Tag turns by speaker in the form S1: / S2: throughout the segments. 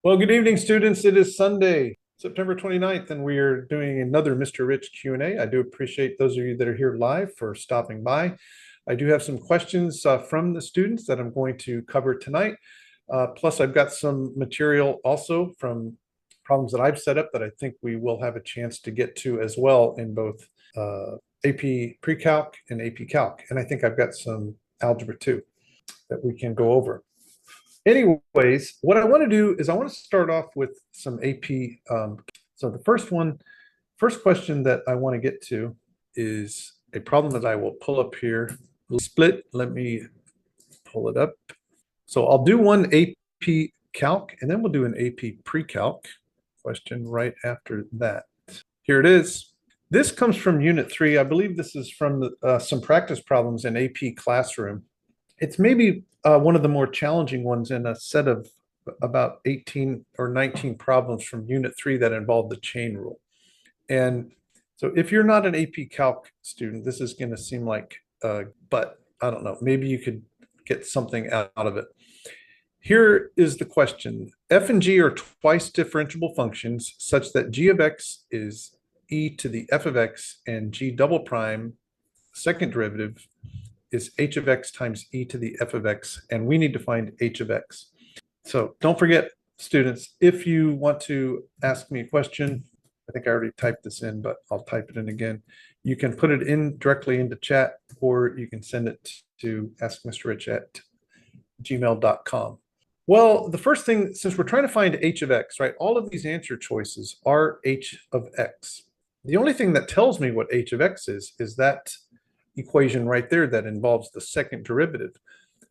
S1: Well, good evening, students. It is Sunday, September 29th, and we are doing another Mr. Rich Q&A. I do appreciate those of you that are here live for stopping by. I do have some questions from the students that I'm going to cover tonight. Plus, I've got some material also from problems that I've set up that I think we will have a chance to get to as well in both AP Precalc and AP Calc. And I think I've got some algebra too that we can go over. Anyways, what I want to do is I want to start off with some AP. So the first question that I want to get to is a problem that I will pull up here. Split, let me pull it up. So I'll do one AP Calc, and then we'll do an AP Precalc question right after that. Here it is. This comes from Unit 3. I believe this is from some practice problems in AP Classroom. It's maybe one of the more challenging ones in a set of about 18 or 19 problems from Unit 3 that involve the chain rule. And so if you're not an AP Calc student, this is going to seem like, but I don't know, maybe you could get something out of it. Here is the question. F and G are twice differentiable functions such that G of X is e to the f of X and G double prime, second derivative, is h of x times e to the f of x, and we need to find h of x. So don't forget, students, if you want to ask me a question, I think I already typed this in, but I'll type it in again. You can put it in directly into chat, or you can send it to askmrrich@gmail.com. Well, the first thing, since we're trying to find h of x, right, all of these answer choices are h of x. The only thing that tells me what h of x is that equation right there that involves the second derivative.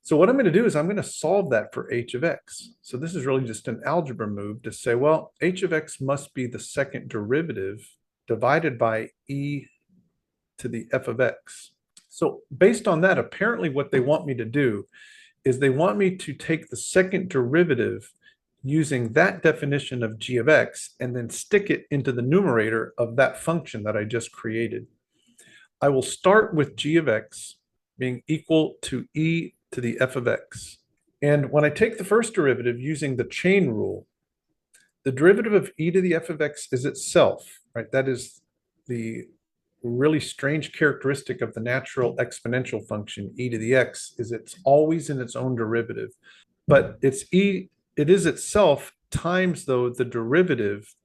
S1: So what I'm going to do is I'm going to solve that for h of x. So this is really just an algebra move to say, well, h of x must be the second derivative divided by e to the f of x. So based on that, apparently what they want me to do is they want me to take the second derivative using that definition of g of x and then stick it into the numerator of that function that I just created. I will start with g of x being equal to e to the f of x. And when I take the first derivative using the chain rule, the derivative of e to the f of x is itself, right? That is the really strange characteristic of the natural exponential function e to the x, is it's always in its own derivative. But it is itself times, though, the derivative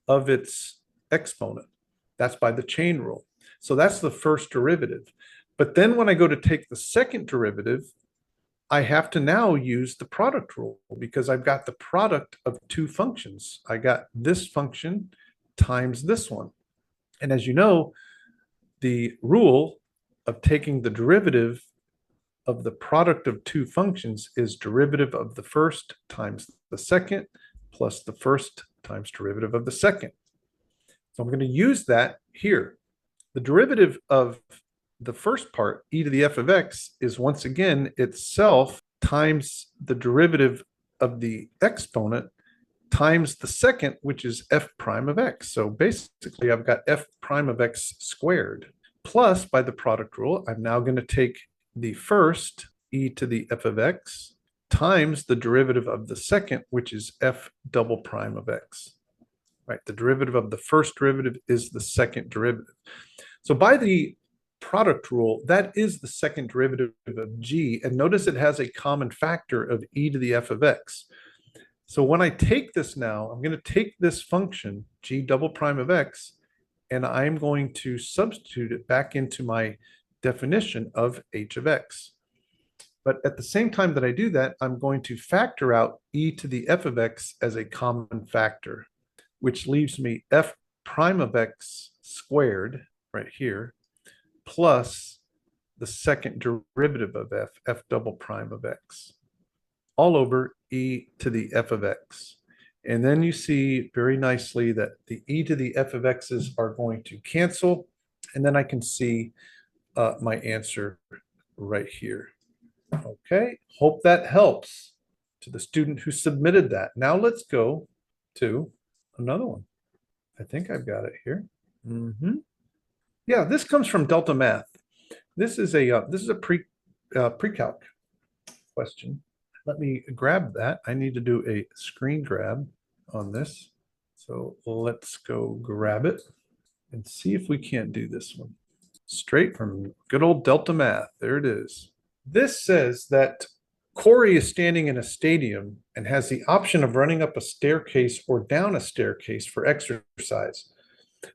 S1: of its exponent. That's by the chain rule. So that's the first derivative. But then when I go to take the second derivative, I have to now use the product rule because I've got the product of two functions. I got this function times this one. And as you know, the rule of taking the derivative of the product of two functions is derivative of the first times the second plus the first times derivative of the second. So I'm going to use that here. The derivative of the first part, e to the f of x, is once again itself times the derivative of the exponent times the second, which is f prime of x. So basically, I've got f prime of x squared. Plus, by the product rule, I'm now going to take the first, e to the f of x, times the derivative of the second, which is f double prime of x. Right, the derivative of the first derivative is the second derivative. So by the product rule, that is the second derivative of g. And notice it has a common factor of e to the f of x. So when I take this now, I'm going to take this function, g double prime of x, and I'm going to substitute it back into my definition of h of x. But at the same time that I do that, I'm going to factor out e to the f of x as a common factor, which leaves me f prime of x squared right here, plus the second derivative of f double prime of x, all over e to the f of x. And then you see very nicely that the e to the f of x's are going to cancel, and then I can see my answer right here. Okay, hope that helps to the student who submitted that. Now let's go to another one. I think I've got it here. Yeah, this comes from DeltaMath. This is a Precalc question. let me grab that. I need to do a screen grab on this. So let's go grab it and see if we can't do this one. Straight from good old DeltaMath. There it is. This says that Corey is standing in a stadium and has the option of running up a staircase or down a staircase for exercise.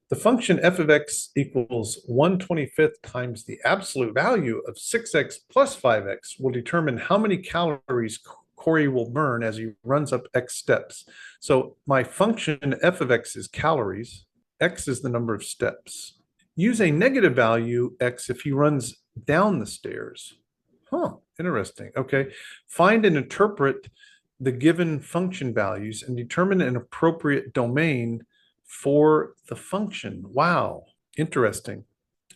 S1: The function f of x equals 1/25 times the absolute value of 6x plus 5x will determine how many calories Corey will burn as he runs up x steps. So my function f of x is calories. X is the number of steps. Use a negative value x if he runs down the stairs. Huh, interesting. Okay. Find and interpret the given function values and determine an appropriate domain for the function. Wow, interesting.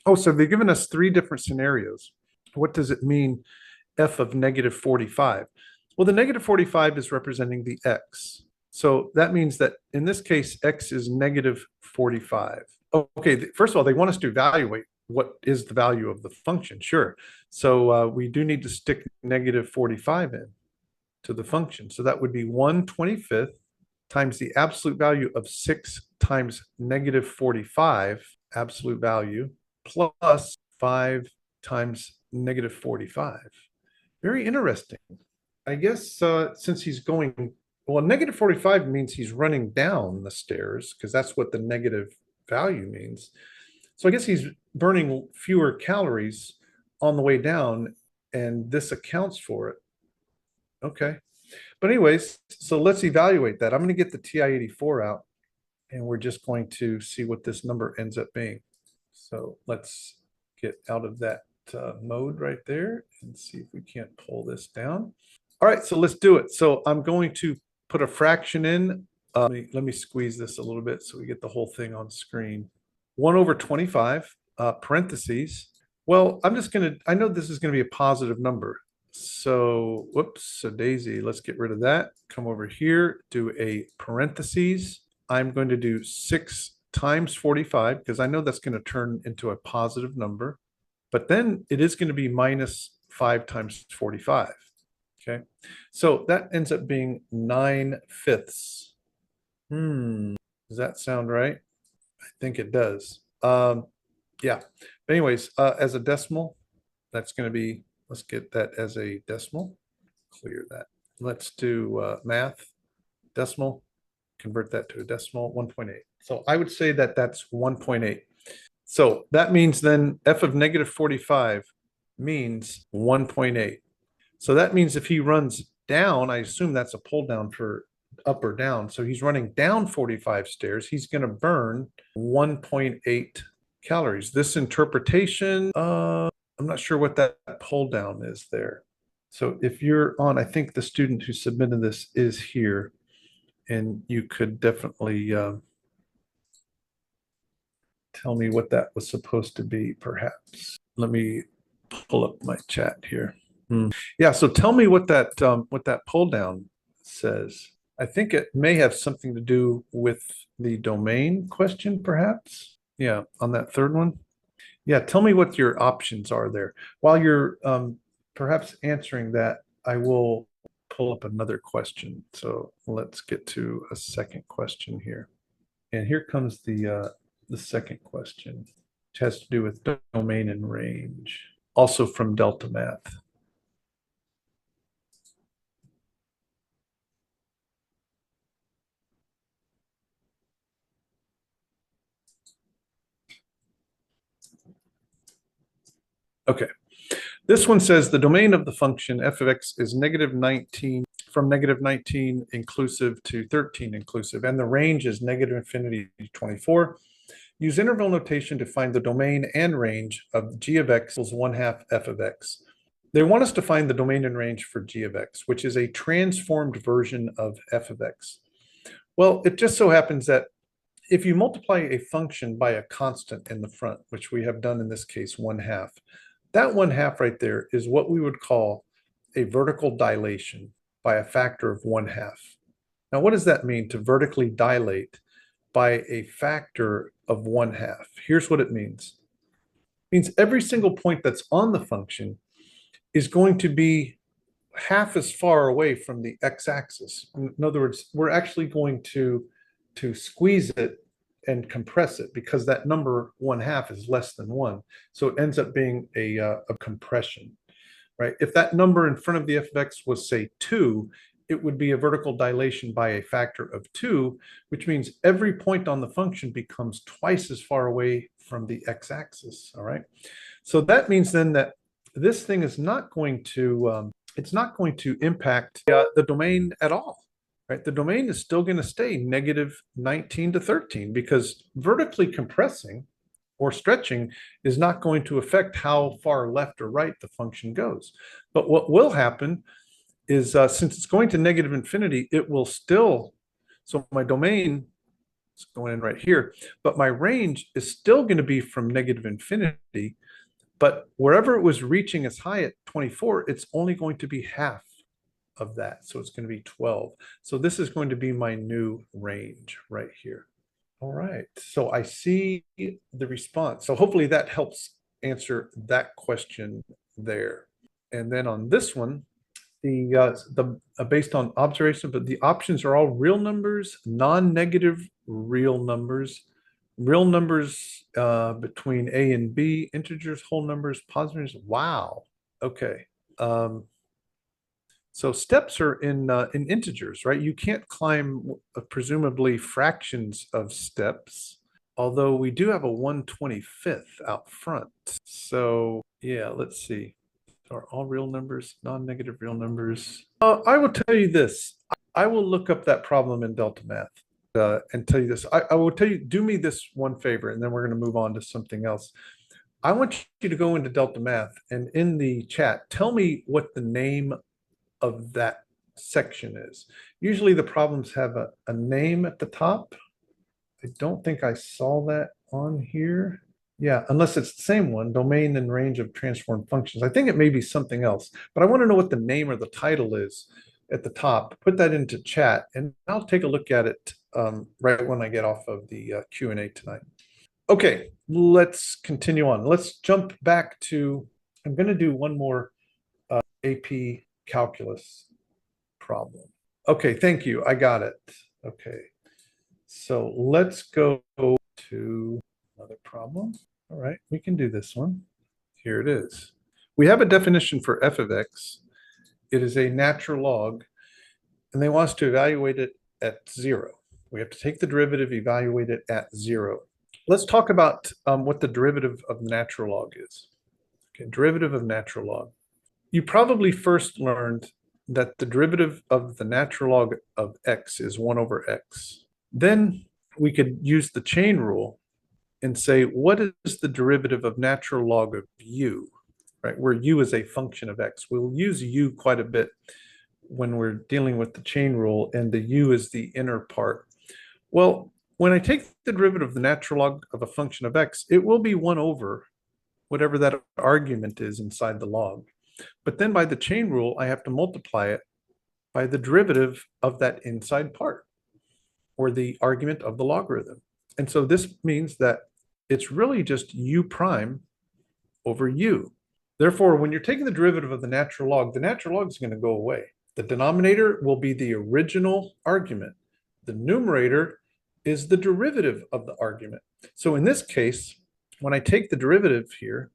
S1: Oh, so they've given us three different scenarios. What does it mean, f of negative 45? Well, the negative 45 is representing the x. So that means that in this case, x is negative 45. Okay, first of all, they want us to evaluate what is the value of the function, sure. So we do need to stick negative 45 in to the function. So that would be 1/25 times the absolute value of 6 times negative 45 absolute value plus 5 times negative 45. Very interesting. I guess since he's going, well, negative 45 means he's running down the stairs because that's what the negative value means. So I guess he's burning fewer calories on the way down, and this accounts for it. Okay. But anyways, so let's evaluate that. I'm going to get the TI-84 out, and we're just going to see what this number ends up being. So let's get out of that mode right there and see if we can't pull this down. All right, so let's do it. So I'm going to put a fraction in. Let me squeeze this a little bit so we get the whole thing on screen. 1/25, parentheses. Well, I know this is going to be a positive number. So, whoops, a daisy. Let's get rid of that. Come over here, do a parentheses. I'm going to do 6 times 45 because I know that's going to turn into a positive number. But then it is going to be minus 5 times 45. Okay, so that ends up being 9/5. Does that sound right? I think it does. Yeah. But anyways, as a decimal, that's going to be, let's get that as a decimal. Clear that. Let's do math, decimal, convert that to a decimal, 1.8. So I would say that that's 1.8. So that means then f of negative 45 means 1.8. So that means if he runs down, I assume that's a pull down for up or down. So he's running down 45 stairs. He's going to burn 1.8 calories. This interpretation, I'm not sure what that pull down is there. So if you're on, I think the student who submitted this is here, and you could definitely tell me what that was supposed to be, perhaps. Let me pull up my chat here. Yeah, so tell me what that pull down says. I think it may have something to do with the domain question, perhaps. Yeah, on that third one. Yeah, tell me what your options are there. While you're perhaps answering that, I will pull up another question. So let's get to a second question here. And here comes the second question, which has to do with domain and range, also from DeltaMath. Okay, this one says the domain of the function f of x is negative 19 from negative 19 inclusive to 13 inclusive, and the range is negative infinity to 24. Use interval notation to find the domain and range of g of x equals 1/2 f of x. They want us to find the domain and range for g of x, which is a transformed version of f of x. Well, it just so happens that if you multiply a function by a constant in the front, which we have done in this case 1/2, that 1/2 right there is what we would call a vertical dilation by a factor of 1/2. Now, what does that mean, to vertically dilate by a factor of 1/2? Here's what it means. It means every single point that's on the function is going to be half as far away from the x-axis. In other words, we're actually going to squeeze it and compress it because that number 1/2 is less than 1. So it ends up being a compression, right? If that number in front of the f of x was, say, 2, it would be a vertical dilation by a factor of 2, which means every point on the function becomes twice as far away from the x-axis, all right? So that means then that this thing is not going to, it's not going to impact the domain at all, right? The domain is still going to stay negative 19 to 13 because vertically compressing or stretching is not going to affect how far left or right the function goes. But what will happen is since it's going to negative infinity, it will still, so my domain is going in right here, but my range is still going to be from negative infinity, but wherever it was reaching as high at 24, it's only going to be half of that. So it's going to be 12. So this is going to be my new range right here. All right, so I see the response. So hopefully that helps answer that question there. And then on this one, the based on observation, but the options are all real numbers, non-negative real numbers between A and B, integers, whole numbers, positives. Wow. Okay. So steps are in integers, right? You can't climb presumably fractions of steps, although we do have a 1/25th out front. So yeah, let's see. Are all real numbers, non-negative real numbers? I will tell you this. I will look up that problem in DeltaMath and tell you this. I will tell you, do me this one favor, and then we're going to move on to something else. I want you to go into DeltaMath and in the chat, tell me what the name of that section is. Usually the problems have a name at the top. I don't think I saw that on here. Yeah, unless it's the same one, domain and range of transform functions. I think it may be something else, but I want to know what the name or the title is at the top. Put that into chat and I'll take a look at it right when I get off of the Q&A tonight. Okay, let's continue on. Let's jump back to, I'm going to do one more AP calculus problem. Okay, thank you. I got it. Okay, so let's go to another problem. All right, we can do this one. Here it is. We have a definition for f of x. It is a natural log, and they want us to evaluate it at 0. We have to take the derivative, evaluate it at 0. Let's talk about what the derivative of the natural log is. Okay, derivative of natural log. You probably first learned that the derivative of the natural log of x is 1 over x. Then we could use the chain rule and say, what is the derivative of natural log of u, right? Where u is a function of x. We'll use u quite a bit when we're dealing with the chain rule, and the u is the inner part. Well, when I take the derivative of the natural log of a function of x, it will be 1 over whatever that argument is inside the log. But then by the chain rule, I have to multiply it by the derivative of that inside part, or the argument of the logarithm. And so this means that it's really just u prime over u. Therefore, when you're taking the derivative of the natural log is going to go away. The denominator will be the original argument. The numerator is the derivative of the argument. So in this case, when I take the derivative here,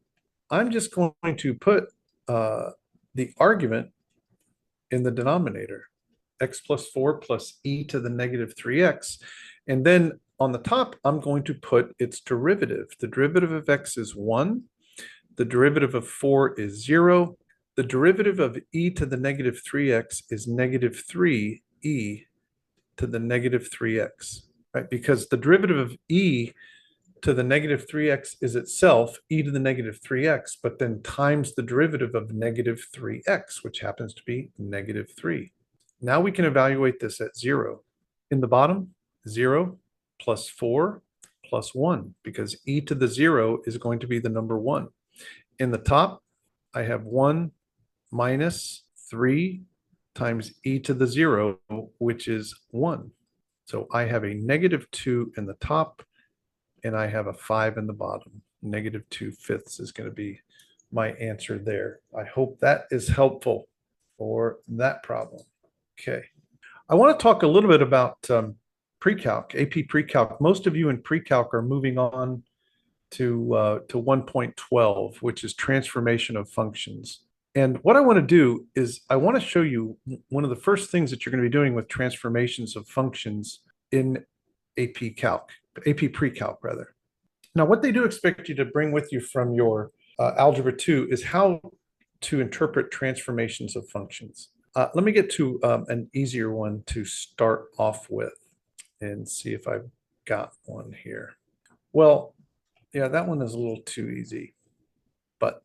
S1: I'm just going to put the argument in the denominator, x plus 4 plus e to the negative 3x. And then on the top, I'm going to put its derivative. The derivative of x is 1. The derivative of 4 is 0. The derivative of e to the negative 3x is negative 3e to the negative 3x, right? Because the derivative of e to the negative 3x is itself e to the negative 3x, but then times the derivative of negative 3x, which happens to be negative 3. Now we can evaluate this at 0. In the bottom, 0 plus 4 plus 1, because e to the 0 is going to be the number 1. In the top, I have 1 minus 3 times e to the 0, which is 1. So I have a negative 2 in the top, and I have a 5 in the bottom. Negative 2/5 is going to be my answer there. I hope that is helpful. for that problem. Okay. I want to talk a little bit about Precalc, AP Precalc. Most of you in Precalc are moving on to 1.12, which is transformation of functions. And what I want to do is I want to show you one of the first things that you're going to be doing with transformations of functions in AP Calc, AP Precalc rather. Now, what they do expect you to bring with you from your Algebra 2 is how to interpret transformations of functions. Let me get to an easier one to start off with and see if I've got one here. Well, yeah, that one is a little too easy, but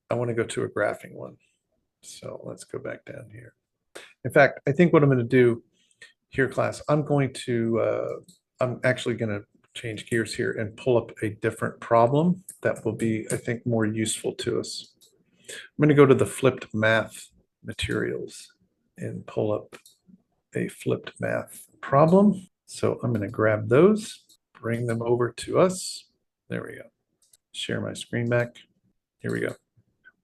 S1: I want to go to a graphing one. So let's go back down here. In fact, I think what I'm going to do here, class, I'm actually going to change gears here and pull up a different problem that will be, I think, more useful to us. I'm going to go to the flipped math materials and pull up a flipped math problem. So I'm going to grab those, bring them over to us. There we go. Share my screen back. Here we go.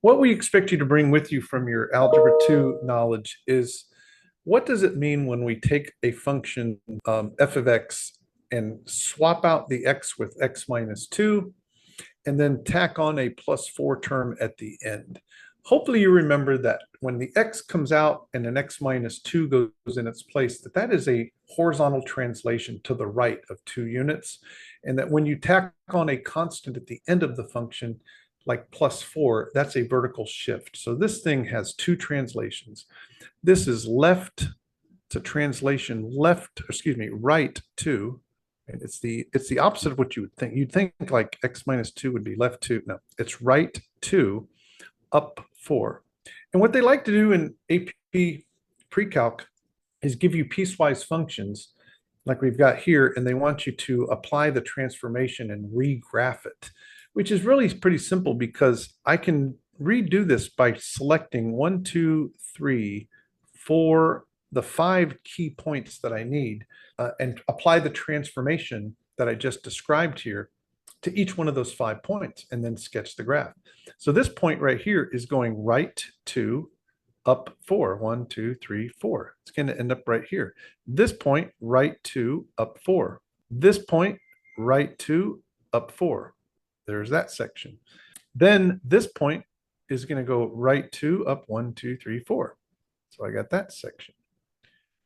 S1: What we expect you to bring with you from your Algebra 2 knowledge is, what does it mean when we take a function f of x and swap out the x with x minus 2 and then tack on a plus 4 term at the end? Hopefully you remember that when the x comes out and an x minus 2 goes in its place, that is a horizontal translation to the right of 2 units. And that when you tack on a constant at the end of the function, like plus 4, that's a vertical shift. So this thing has 2 translations. This is left to translation right to, and it's the opposite of what you would think. You'd think like x minus 2 would be left to. No, it's right to up 4. And what they like to do in AP Precalc is give you piecewise functions like we've got here, and they want you to apply the transformation and regraph it, which is really pretty simple because I can redo this by selecting 1, 2, 3, 4, the 5 key points that I need, and apply the transformation that I just described here to each one of those 5 points, and then sketch the graph. So this point right here is going right to up 4. 1, 2, 3, 4. It's going to end up right here. This point, right to up 4. This point, right to up 4. There's that section. Then this point is going to go right to up 1, 2, 3, 4. So I got that section.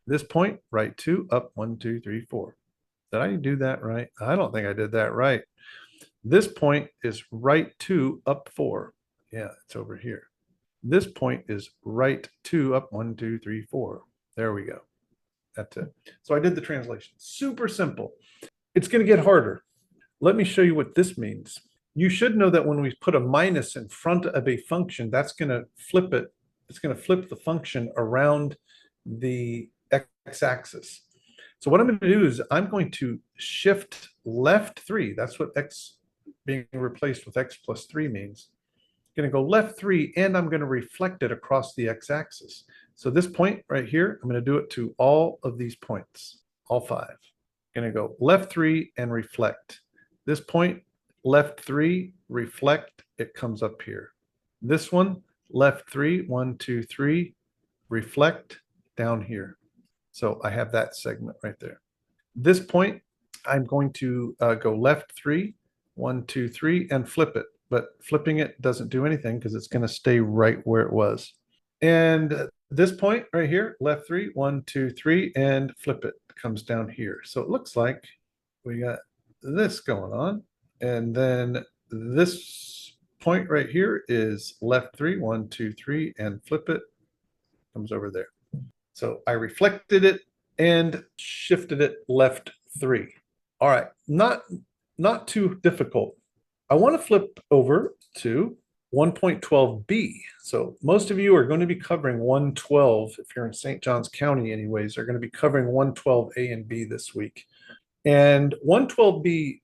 S1: This point, right to up 1, 2, 3, 4. Did I do that right? I don't think I did that right. This point is right to up 4. Yeah, it's over here. This point is right to up 1, 2, 3, 4. There we go. That's it. So I did the translation. Super simple. It's going to get harder. Let me show you what this means. You should know that when we put a minus in front of a function, that's going to flip it. It's going to flip the function around the x-axis. So what I'm going to do is I'm going to shift left 3. That's what x being replaced with x plus 3 means. I'm going to go left 3, and I'm going to reflect it across the x-axis. So this point right here, I'm going to do it to all of these points, all 5. I'm going to go left 3 and reflect. This point, left 3, reflect, it comes up here. This one, left 3, 1, 2, 3, reflect down here. So I have that segment right there. This point, I'm going to go left 3, 1, 2, 3, and flip it. But flipping it doesn't do anything because it's going to stay right where it was. And this point right here, left 3, 1, 2, 3, and flip it, comes down here. So it looks like we got this going on. And then this point right here is left 3, 1, 2, 3, and flip it, comes over there. So I reflected it and shifted it left 3. All right, not too difficult. I want to flip over to 1.12b. So most of you are going to be covering 112. If you're in St. Johns County anyways, are going to be covering 112a and b this week. And 112b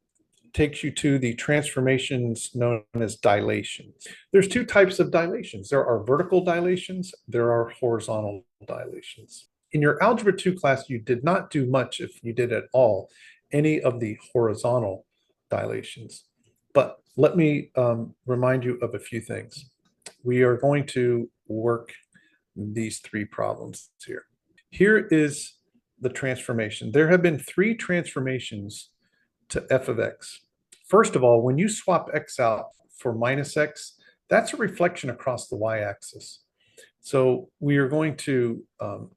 S1: takes you to the transformations known as dilations. There's 2 types of dilations. There are vertical dilations, there are horizontal dilations. In your Algebra 2 class, you did not do much, if you did at all, any of the horizontal dilations. But let me remind you of a few things. We are going to work these three problems here. Here is the transformation. There have been three transformations to f of x. First of all, when you swap x out for minus x, that's a reflection across the y-axis. So we are going to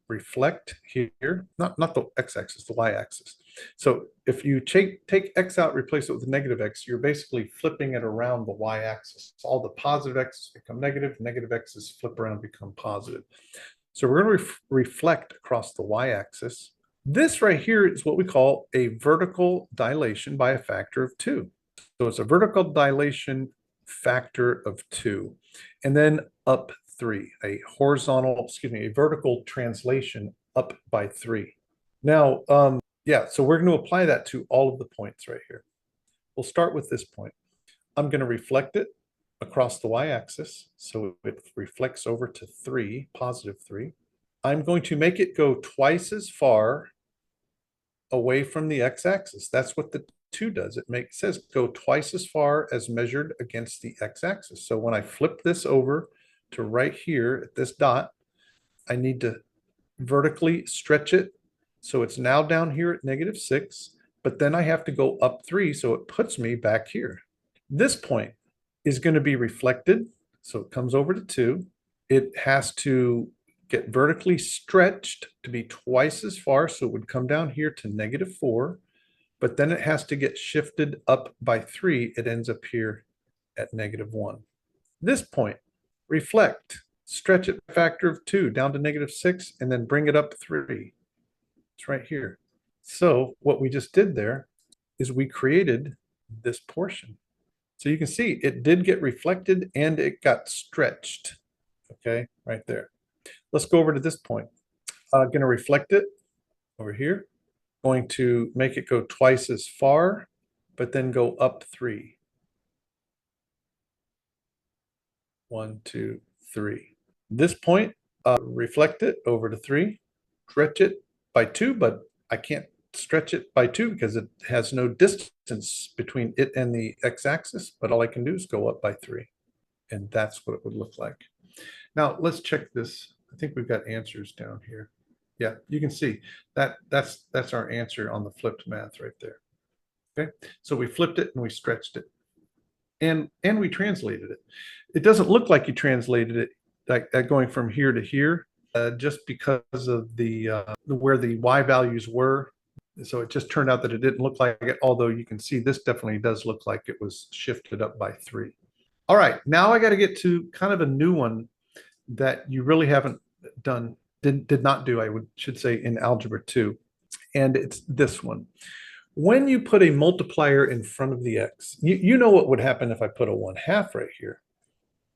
S1: reflect here, not the x-axis, the y-axis. So if you take x out, replace it with negative x, you're basically flipping it around the y-axis. So all the positive x's become negative, negative x's flip around and become positive. So we're going to reflect across the y-axis. This right here is what we call a vertical dilation by a factor of 2. So it's a vertical dilation factor of 2. And then up 3, a vertical translation up by 3. Now, so we're going to apply that to all of the points right here. We'll start with this point. I'm going to reflect it across the y-axis, so it reflects over to 3, positive 3. I'm going to make it go twice as far away from the x-axis. That's what the 2 does. It says go twice as far as measured against the x-axis. So when I flip this over to right here at this dot, I need to vertically stretch it. So it's now down here at -6, but then I have to go up 3, so it puts me back here. This point is going to be reflected, so it comes over to 2. It has to get vertically stretched to be twice as far, so it would come down here to -4, but then it has to get shifted up by 3. It ends up here at -1. This point, reflect, stretch it a factor of 2 down to -6, and then bring it up 3. It's right here. So what we just did there is we created this portion. So you can see it did get reflected and it got stretched. Okay, right there. Let's go over to this point. Going to reflect it over here. Going to make it go twice as far, but then go up 3. 1, 2, 3. This point, reflect it over to 3. Stretch it by 2, but I can't stretch it by 2 because it has no distance between it and the x-axis, but all I can do is go up by 3. And that's what it would look like. Now let's check this. I think we've got answers down here. Yeah, you can see that's our answer on the flipped math right there. Okay, so we flipped it and we stretched it, and we translated it. It doesn't look like you translated it like going from here to here, just because of the where the y values were. So it just turned out that it didn't look like it, although you can see this definitely does look like it was shifted up by 3. All right, now I got to get to kind of a new one that you really haven't done, did not do, should say, in Algebra 2. And it's this one. When you put a multiplier in front of the x, you know what would happen if I put a 1/2 right here.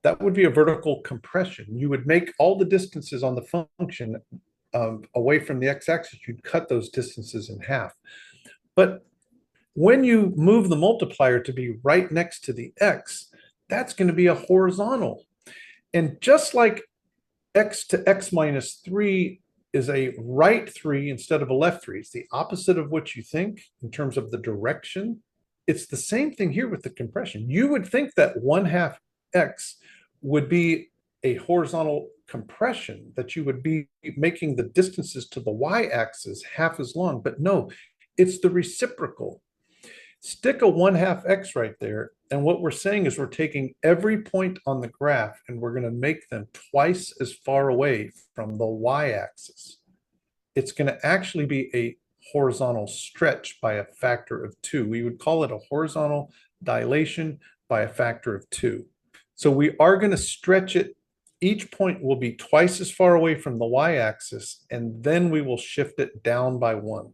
S1: That would be a vertical compression. You would make all the distances on the function away from the x-axis. You'd cut those distances in half. But when you move the multiplier to be right next to the x, that's going to be a horizontal. And just like x to x minus 3 is a right 3 instead of a left 3, it's the opposite of what you think in terms of the direction. It's the same thing here with the compression. You would think that 1/2 x would be a horizontal compression, that you would be making the distances to the y-axis half as long, but no, it's the reciprocal. Stick a 1/2 x right there, and what we're saying is we're taking every point on the graph and we're going to make them twice as far away from the y-axis. It's going to actually be a horizontal stretch by a factor of 2. We would call it a horizontal dilation by a factor of 2. So we are going to stretch it. Each point will be twice as far away from the y-axis, and then we will shift it down by 1.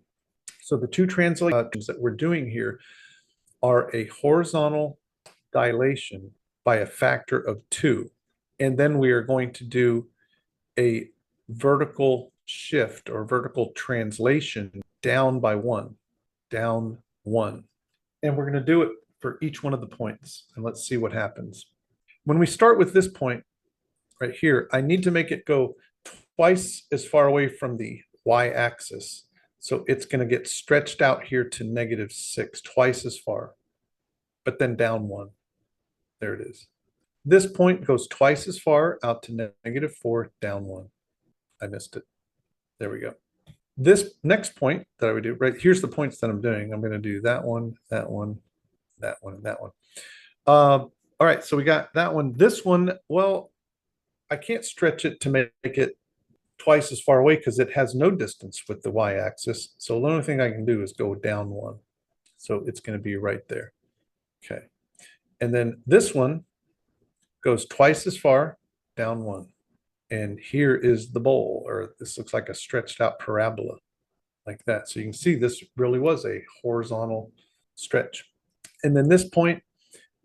S1: So the two translations that we're doing here are a horizontal dilation by a factor of 2. And then we are going to do a vertical shift or vertical translation down by 1, down 1. And we're going to do it for each one of the points. And let's see what happens. When we start with this point right here, I need to make it go twice as far away from the y-axis. So it's going to get stretched out here to -6, twice as far, but then down 1. There it is. This point goes twice as far out to -4, down 1. I missed it. There we go. This next point that I would do, right, here's the points that I'm doing. I'm going to do that one, that one, that one, and that one. All right, so we got that one. This one, well, I can't stretch it to make it twice as far away because it has no distance with the y-axis. So the only thing I can do is go down one. So it's going to be right there. Okay. And then this one goes twice as far, down one. And here is the bowl, or this looks like a stretched out parabola like that. So you can see this really was a horizontal stretch. And then this point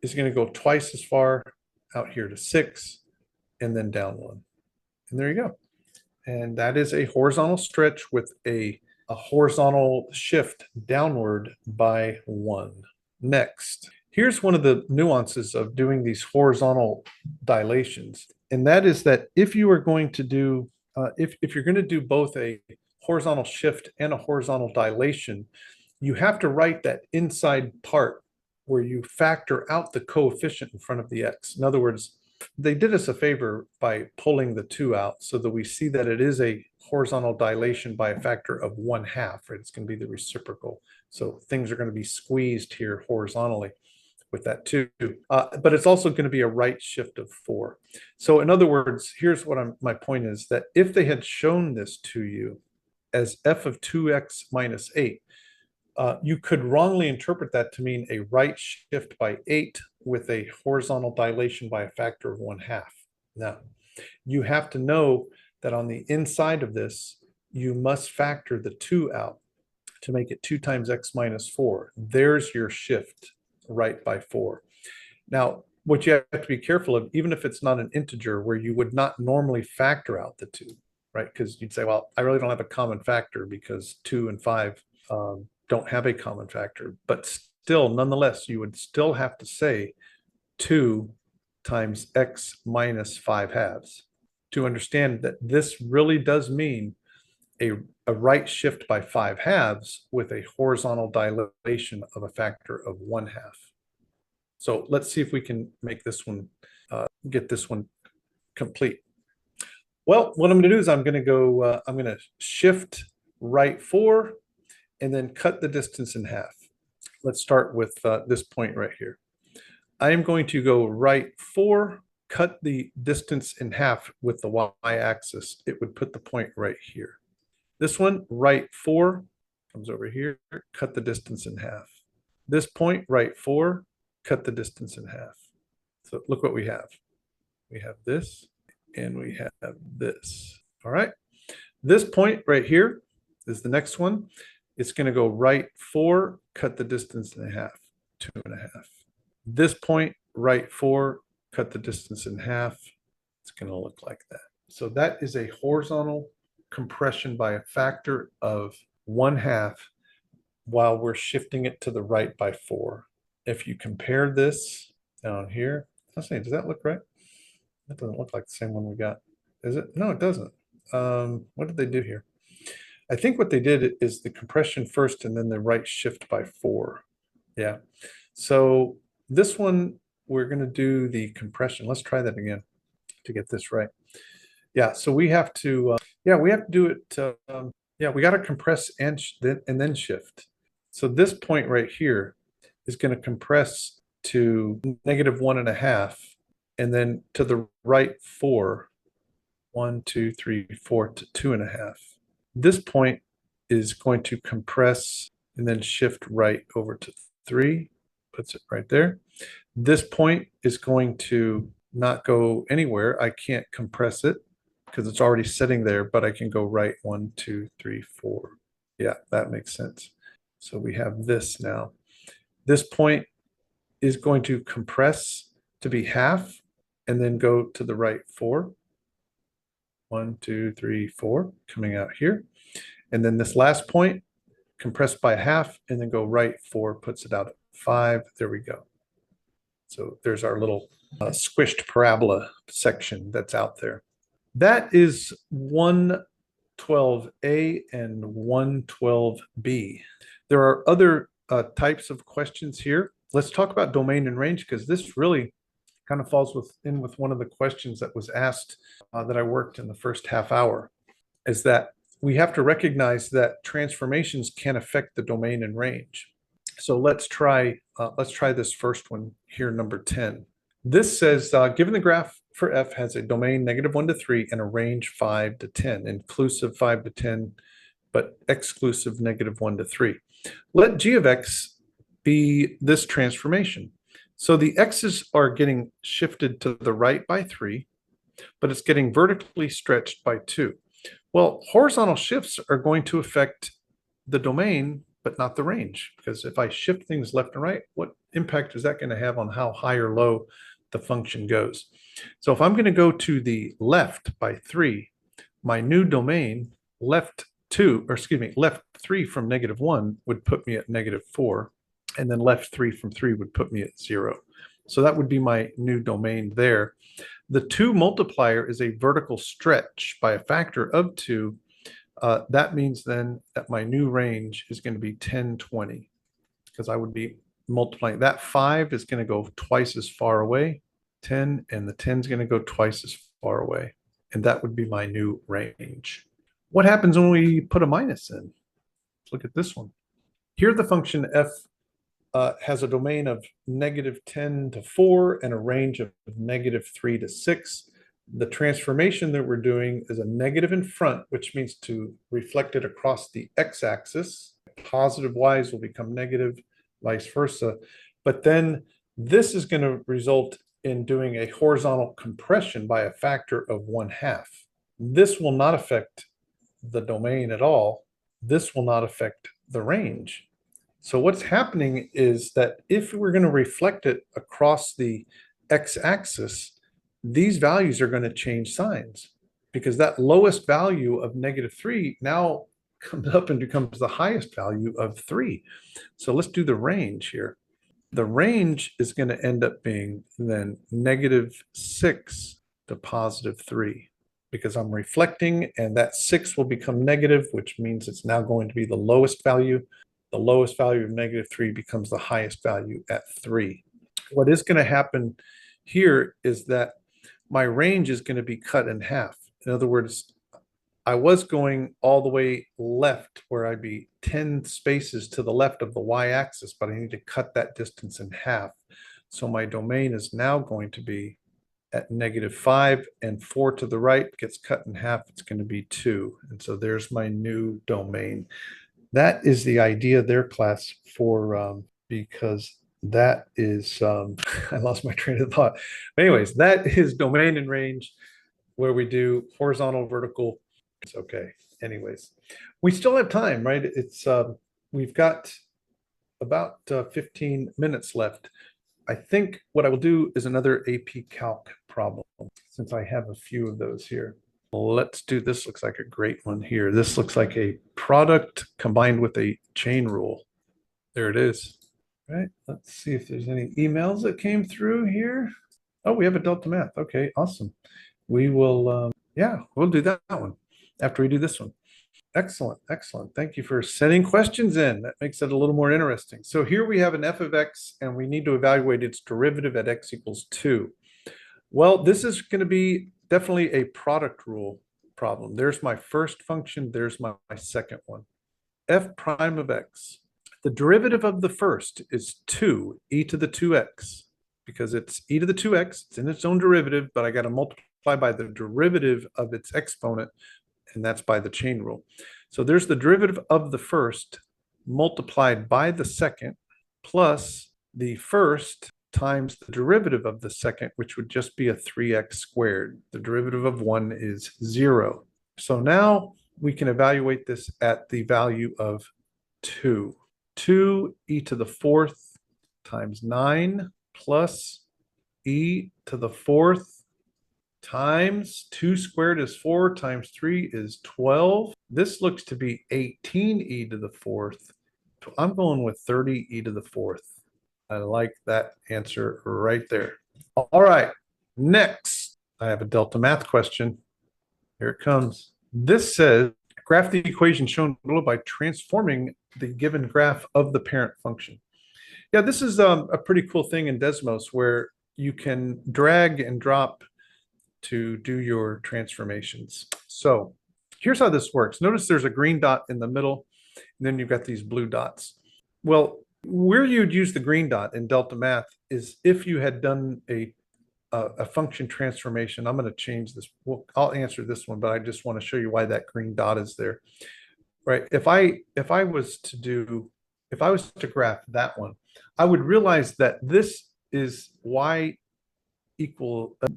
S1: is going to go twice as far out here to 6 and then down one. And there you go. And that is a horizontal stretch with a horizontal shift downward by 1. Next, here's one of the nuances of doing these horizontal dilations. And that is that if you are going to do, if you're going to do both a horizontal shift and a horizontal dilation, you have to write that inside part where you factor out the coefficient in front of the x. In other words, they did us a favor by pulling the 2 out so that we see that it is a horizontal dilation by a factor of 1/2, right? It's going to be the reciprocal. So things are going to be squeezed here horizontally with that 2. But it's also going to be a right shift of 4. So in other words, here's what my point is, that if they had shown this to you as f of 2x minus 8, you could wrongly interpret that to mean a right shift by 8 with a horizontal dilation by a factor of 1/2. Now, you have to know that on the inside of this, you must factor the 2 out to make it 2 times x minus 4. There's your shift, right by 4. Now, what you have to be careful of, even if it's not an integer where you would not normally factor out the 2, right? Because you'd say, well, I really don't have a common factor because 2 and 5 don't have a common factor, but still, nonetheless, you would still have to say 2 times x minus 5/2 to understand that this really does mean a right shift by 5/2 with a horizontal dilation of a factor of 1/2. So let's see if we can make this one, get this one complete. Well, what I'm going to do is I'm going to go, I'm going to shift right 4 and then cut the distance in half. Let's start with this point right here. I am going to go right 4, cut the distance in half with the y-axis. It would put the point right here. This one, right 4, comes over here, cut the distance in half. This point, right 4, cut the distance in half. So look what we have. We have this, and we have this. All right. This point right here is the next one. It's going to go right 4, cut the distance in half, 2.5. This point, right 4, cut the distance in half. It's going to look like that. So that is a horizontal compression by a factor of 1/2 while we're shifting it to the right by 4. If you compare this down here, let's see, does that look right? That doesn't look like the same one we got. Is it? No, it doesn't. What did they do here? I think what they did is the compression first and then the right shift by 4. Yeah. So this one, we're going to do the compression. Let's try that again to get this right. Yeah. So we have to, we have to do it. We got to compress and then shift. So this point right here is going to compress to -1.5 and then to the right 4. 1, 2, 3, 4 to 2.5. This point is going to compress and then shift right over to 3, puts it right there. This point is going to not go anywhere. I can't compress it because it's already sitting there, but I can go right 1, 2, 3, 4. Yeah, that makes sense. So we have this now. This point is going to compress to be half and then go to the right 4. 1, 2, 3, 4, coming out here. And then this last point, compressed by half, and then go right 4, puts it out at 5. There we go. So there's our little squished parabola section that's out there. That is 112A and 112B. There are other types of questions here. Let's talk about domain and range, because this really kind of falls in with one of the questions that was asked that I worked in the first half hour. is that we have to recognize that transformations can affect the domain and range. So let's try this first one here, number 10. This says, given the graph for f has a domain -1 to 3 and a range 5 to 10, inclusive 5 to 10, but exclusive -1 to 3. Let g of x be this transformation. So the x's are getting shifted to the right by 3, but it's getting vertically stretched by 2. Well, horizontal shifts are going to affect the domain, but not the range, because if I shift things left and right, what impact is that going to have on how high or low the function goes? So if I'm going to go to the left by 3, my new domain left 3 from -1 would put me at -4, and then left 3 from 3 would put me at 0. So that would be my new domain there. The 2 multiplier is a vertical stretch by a factor of 2. That means then that my new range is going to be 10, 20, because I would be multiplying. That 5 is going to go twice as far away, 10, and the 10 is going to go twice as far away. And that would be my new range. What happens when we put a minus in? Let's look at this one. Here the function f has a domain of -10 to 4 and a range of -3 to 6. The transformation that we're doing is a negative in front, which means to reflect it across the x-axis. Positive y's will become negative, vice versa. But then this is going to result in doing a horizontal compression by a factor of 1/2. This will not affect the domain at all. This will not affect the range. So what's happening is that if we're going to reflect it across the x-axis, these values are going to change signs, because that lowest value of -3 now comes up and becomes the highest value of 3. So let's do the range here. The range is going to end up being then -6 to +3, because I'm reflecting, and that 6 will become negative, which means it's now going to be the lowest value. The lowest value of -3 becomes the highest value at 3. What is going to happen here is that my range is going to be cut in half. In other words, I was going all the way left, where I'd be 10 spaces to the left of the y-axis, but I need to cut that distance in half. So my domain is now going to be at -5, and 4 to the right gets cut in half. It's going to be 2. And so there's my new domain. That is the idea there, class, for because that is I lost my train of thought. But anyways, that is domain and range, where we do horizontal, vertical. It's okay. Anyways, we still have time, right? It's we've got about 15 minutes left. I think what I will do is another AP Calc problem, since I have a few of those here. Let's do this. Looks like a great one here. This looks like a product combined with a chain rule. There it is. All right. Let's see if there's any emails that came through here. Oh, we have a DeltaMath. Okay, awesome. We will, yeah, we'll do that one after we do this one. Excellent, excellent. Thank you for sending questions in. That makes it a little more interesting. So here we have an f of x, and we need to evaluate its derivative at x equals 2. Well, this is going to be definitely a product rule problem. There's my first function. There's my second one. F prime of x. The derivative of the first is 2 e to the 2x, because it's e to the 2x. It's in its own derivative, but I got to multiply by the derivative of its exponent, and that's by the chain rule. So there's the derivative of the first multiplied by the second, plus the first times the derivative of the second, which would just be a 3x squared. The derivative of 1 is 0. So now we can evaluate this at the value of 2. 2 e to the 4th times 9 plus e to the 4th times 2 squared is 4 times 3 is 12. This looks to be 18 e to the 4th. I'm going with 30 e to the 4th. I like that answer right there. All right, next, I have a DeltaMath question. Here it comes. This says, graph the equation shown below by transforming the given graph of the parent function. Yeah, this is a pretty cool thing in Desmos, where you can drag and drop to do your transformations. So Here's how this works. Notice there's a green dot in the middle, and then you've got these blue dots. Well, where you'd use the green dot in DeltaMath is if you had done a function transformation. I'm going to change this. Well, I'll answer this one, but I just want to show you why that green dot is there. Right? If I was to graph that one, I would realize that this is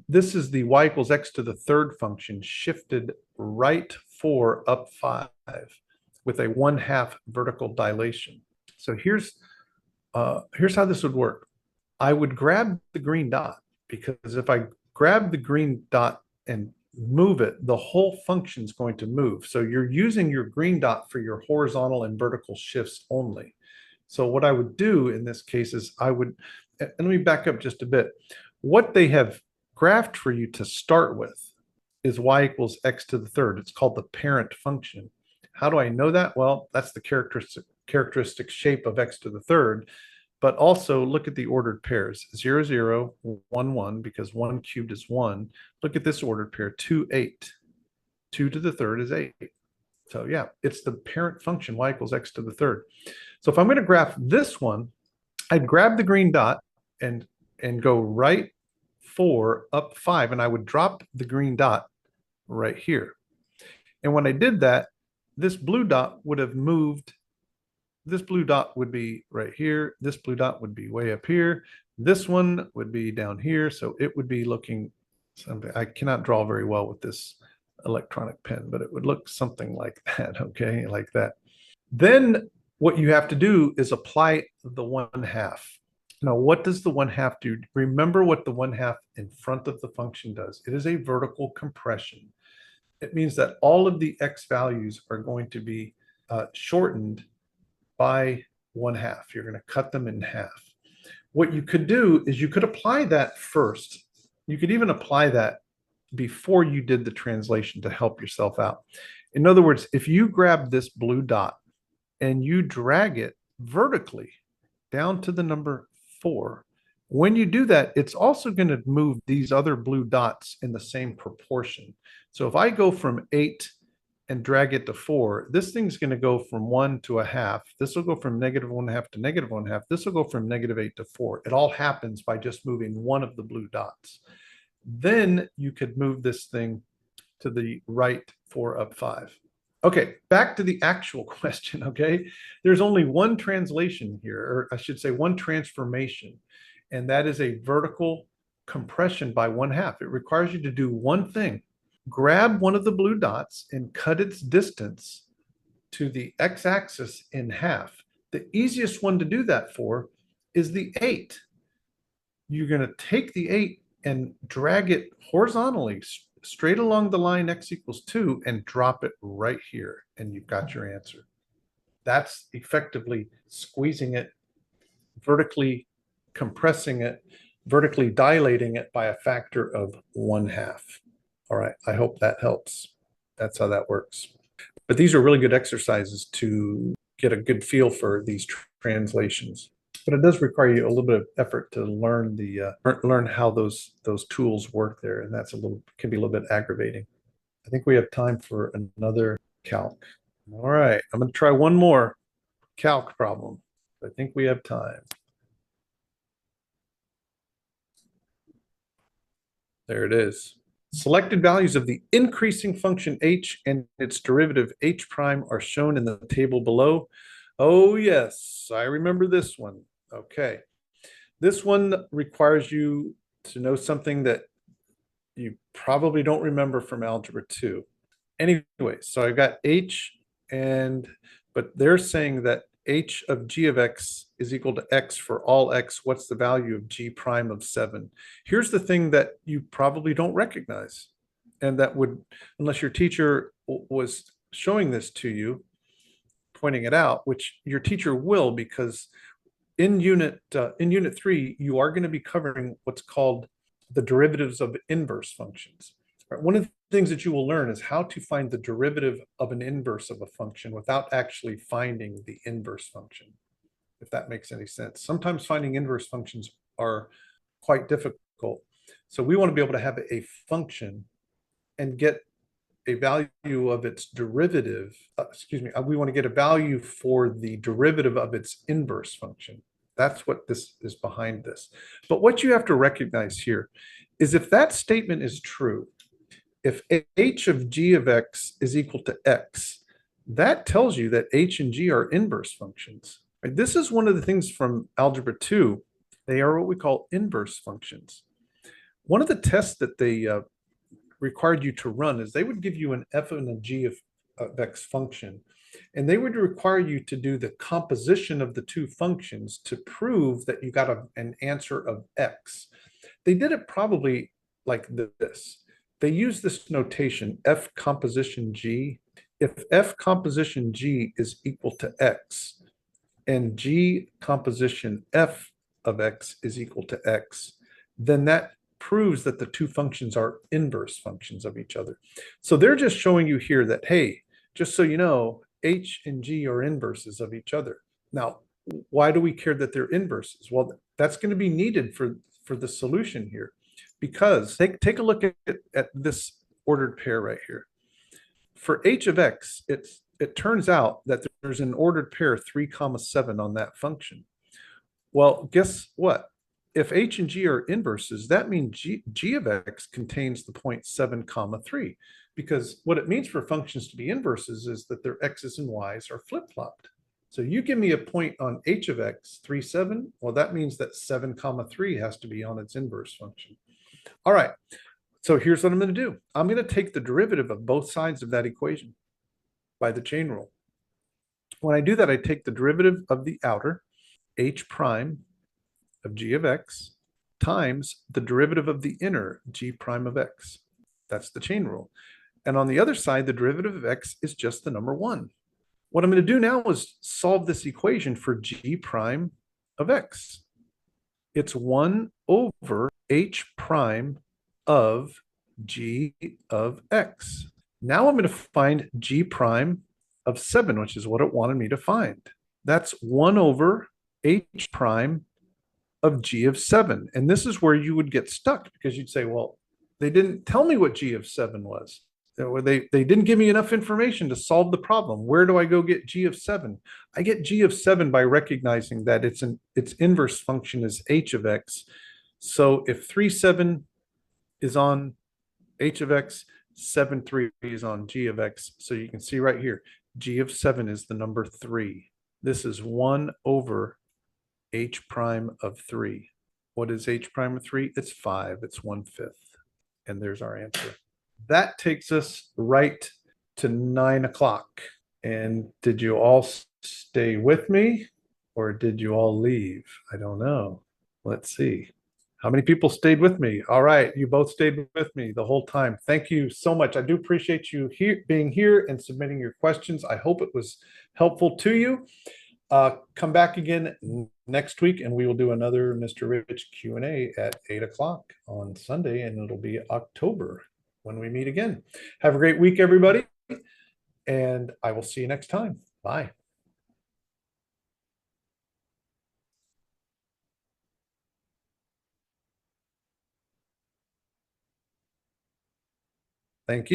S1: this is the y equals x to the third function shifted right 4 up 5 with a 1/2 vertical dilation. So here's how this would work. I would grab the green dot, because if I grab the green dot and move it, the whole function is going to move. So you're using your green dot for your horizontal and vertical shifts only. So what I would do in this case is and let me back up just a bit. What they have graphed for you to start with is y equals x to the third. It's called the parent function. How do I know that? Well, that's the characteristic shape of x to the third. But also look at the ordered pairs, 0, 0, 1, 1, because 1 cubed is 1. Look at this ordered pair, 2, 8. 2 to the third is 8. So yeah, it's the parent function, y equals x to the third. So if I'm going to graph this one, I'd grab the green dot and go right 4 up 5, and I would drop the green dot right here. And when I did that, this blue dot would have moved. This blue dot would be right here. This blue dot would be way up here. This one would be down here. So it would be looking something. I cannot draw very well with this electronic pen, but it would look something like that. Okay, like that. Then what you have to do is apply the 1/2. Now, what does the 1/2 do? Remember what the 1/2 in front of the function does. It is a vertical compression. It means that all of the x values are going to be shortened by 1/2. You're going to cut them in half. What you could do is you could apply that first. You could even apply that before you did the translation to help yourself out. In other words, if you grab this blue dot and you drag it vertically down to the number 4, when you do that, it's also going to move these other blue dots in the same proportion. So if I go from 8 and drag it to 4, this thing's going to go from 1 to 1/2. This will go from -1/2 to -1/2. This will go from -8 to 4. It all happens by just moving one of the blue dots. Then you could move this thing to the right 4 up 5. Okay, back to the actual question, okay? There's only one translation here, or I should say one transformation, and that is a vertical compression by 1/2. It requires you to do one thing. Grab one of the blue dots and cut its distance to the x-axis in half. The easiest one to do that for is the 8. You're going to take the 8 and drag it horizontally straight along the line x equals 2 and drop it right here, and you've got your answer. That's effectively squeezing it, vertically compressing it, vertically dilating it by a factor of 1/2. All right, I hope that helps. That's how that works. But these are really good exercises to get a good feel for these translations. But it does require you a little bit of effort to learn learn how those tools work there, and can be a little bit aggravating. I think we have time for another calc. All right, I'm going to try one more calc problem. I think we have time. There it is. Selected values of the increasing function h and its derivative h prime are shown in the table below. Oh, yes, I remember this one. Okay. This one requires you to know something that you probably don't remember from Algebra 2. Anyway, so I've got h, but they're saying that h of g of x is equal to x for all x. What's the value of g prime of 7? Here's the thing that you probably don't recognize, and that would, unless your teacher was showing this to you, pointing it out, which your teacher will, because in unit 3, you are going to be covering what's called the derivatives of inverse functions. One of the things that you will learn is how to find the derivative of an inverse of a function without actually finding the inverse function, if that makes any sense. Sometimes finding inverse functions are quite difficult. So we want to be able to have a function and get a value of its derivative, we want to get a value for the derivative of its inverse function. That's what this is behind this. But what you have to recognize here is if that statement is true, if h of g of x is equal to x, that tells you that h and g are inverse functions. Right? This is one of the things from Algebra 2. They are what we call inverse functions. One of the tests that they required you to run is they would give you an f and a g of x function, and they would require you to do the composition of the two functions to prove that you got an answer of x. They did it probably like this. They use this notation, f composition g. If f composition g is equal to x and g composition f of x is equal to x, then that proves that the two functions are inverse functions of each other. So they're just showing you here that, hey, just so you know, h and g are inverses of each other. Now, why do we care that they're inverses? Well, that's going to be needed for the solution here, because take a look at this ordered pair right here. For h of x, it turns out that there's an ordered pair 3, 7 on that function. Well, guess what? If h and g are inverses, that means g of x contains the point 7, 3, because what it means for functions to be inverses is that their x's and y's are flip-flopped. So you give me a point on h of x, 3, 7, well, that means that 7, 3 has to be on its inverse function. All right, so here's what I'm going to do. I'm going to take the derivative of both sides of that equation by the chain rule. When I do that, I take the derivative of the outer, h prime of g of x, times the derivative of the inner, g prime of x. That's the chain rule. And on the other side, the derivative of x is just the number 1. What I'm going to do now is solve this equation for g prime of x. It's 1 over h prime of g of x. Now I'm going to find g prime of 7, which is what it wanted me to find. That's 1 over h prime of g of 7. And this is where you would get stuck, because you'd say, well, they didn't tell me what g of 7 was. They didn't give me enough information to solve the problem. Where do I go get g of 7? I get g of 7 by recognizing that its inverse function is h of x. So if 3, 7 is on h of x, 7, 3 is on g of x. So you can see right here, g of 7 is the number 3. This is 1 over h prime of 3. What is h prime of 3? It's 5. It's 1/5. And there's our answer. That takes us right to 9 o'clock. And did you all stay with me, or did you all leave? I don't know. Let's see. How many people stayed with me? All right, you both stayed with me the whole time. Thank you so much. I do appreciate you being here and submitting your questions. I hope it was helpful to you. Come back again next week, and we will do another Mr. Rich Q&A at 8 o'clock on Sunday, and it'll be October when we meet again. Have a great week, everybody, and I will see you next time. Bye. Thank you.